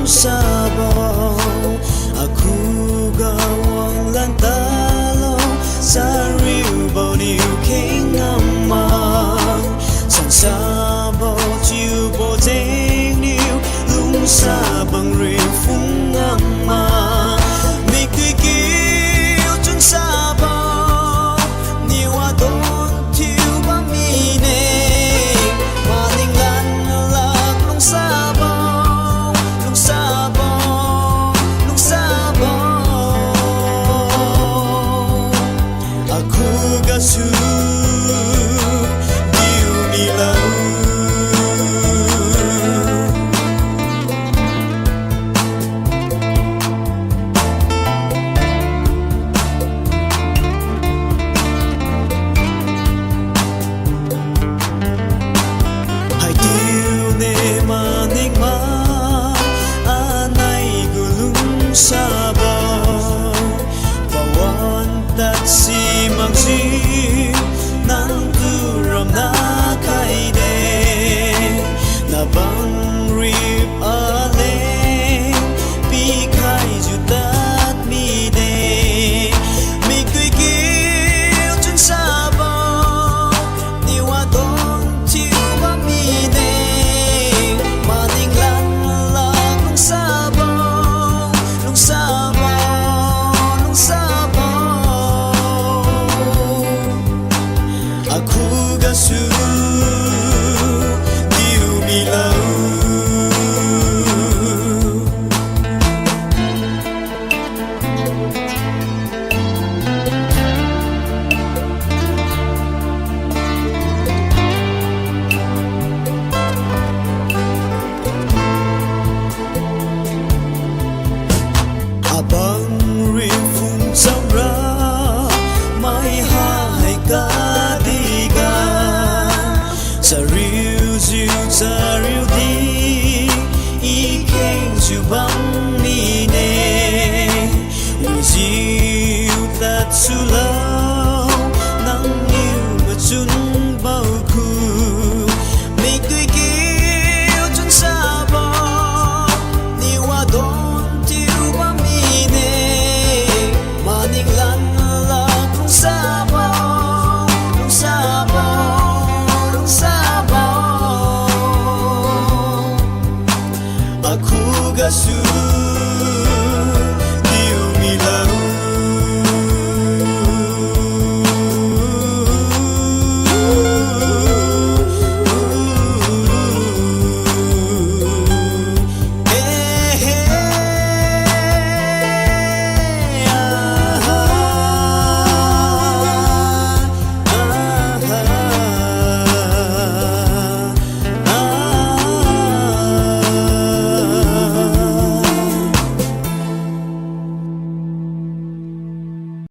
sabaw aku gawang lantalong sa ribaw niu king amang sang sabaw chiu bo ding niu lung sabang rifung amang mi kui kiu chun sabaw niu adon tiu ba mi ne maning lan lak lung sabaw lung sabaw lung sabaw aku gasu diu milau sabaw pawan tat si magsi nang turam na kaide na bang rip aleng pi khai jutat mi de mi kui kiu chun sabaw ni wa dong chiu ba mi de maning lan lak lung sabaw lung sabaw aku gasu diu milau abang rifung samra mai hai ka diga sari